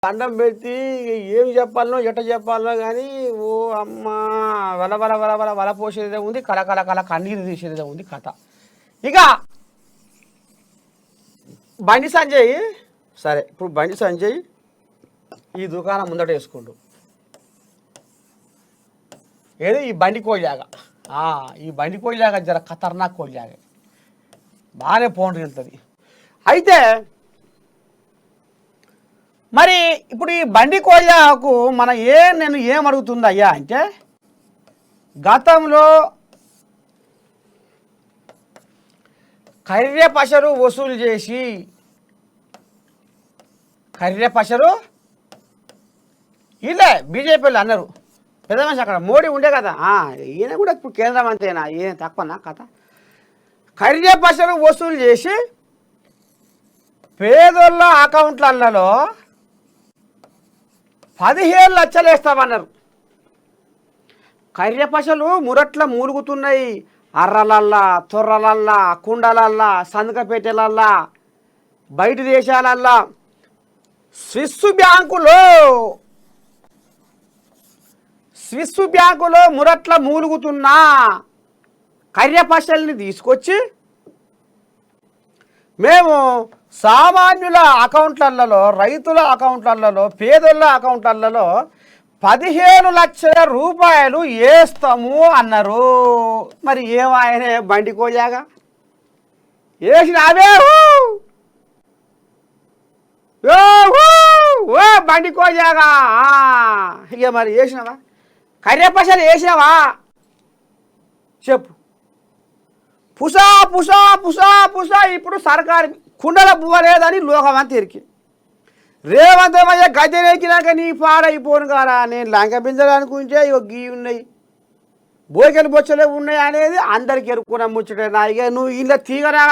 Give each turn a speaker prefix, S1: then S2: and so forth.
S1: దండం పెట్టి ఏం చెప్పాలనో ఎట్ట చెప్పాలనో కానీ ఓ అమ్మ వల వల వల వల వల పోసేదే ఉంది, కల కల కన్నీరు తీసేదే ఉంది కథ. ఇక బండి సంజయ్ సరే, ఇప్పుడు బండి సంజయ్ ఈ దుకాణం ముందట వేసుకుండు, ఏది ఈ బండి కోయిలాగా, ఈ బండి కోయిలాగా జర ఖతర్నాక్ కోయిలాగా బాగానే పోండి వెళ్తుంది. అయితే మరి ఇప్పుడు ఈ బండి కోయిలాకు నేను ఏమడుగుతుంది అయ్యా అంటే, గతంలో కర్రె పసరు వసూలు చేసి వీళ్ళే బీజేపీలు అన్నారు, పెద్ద మనిషి అక్కడ మోడీ ఉండే కదా, ఈయన కూడా ఇప్పుడు కేంద్ర మంత్రినా, ఈయన తక్కువనా కథ. కర్రె పసరు వసూలు చేసి పేదోళ్ళ అకౌంట్లలో 17 లక్షలు వేస్తామన్నారు. కర్రె పసలు మురట్ల మూలుగుతున్నాయి, అర్రలల్లా, తొర్రలల్లా, కుండలల్లా, సందకపేటలల్లా, బయట దేశాలల్లా. స్విస్ బ్యాంకులో మురట్ల మూలుగుతున్న కర్రె పసల్ని తీసుకొచ్చి మేము సామాన్యుల అకౌంట్లలో, రైతుల అకౌంట్లలో, పేదల అకౌంట్లలో 15 లక్షల రూపాయలు వేస్తాము అన్నారు. మరి ఏమాయనే బండి కోయాగా వేసినావే, ఓ బండి కోయాగా, ఇక మరి వేసినావా? కర్రె పసలు వేసినావా చెప్పు. పుసా పుసా పుసా పుసా ఇప్పుడు సర్కారు కుండల బువ్వ లేదని లోకమంతా ఇరికి రేవంతమయ్య గద్దెనెక్కినాక నీ పాడైపోను కారా. నేను లంక బింజలు అనుకుంటే ఇక గీ ఉన్నాయి, బోకెలు బొచ్చలే ఉన్నాయి అనేది అందరికి ఎరుక్కున్న ముచ్చటేనా. ఇక నువ్వు ఇలా తీగరా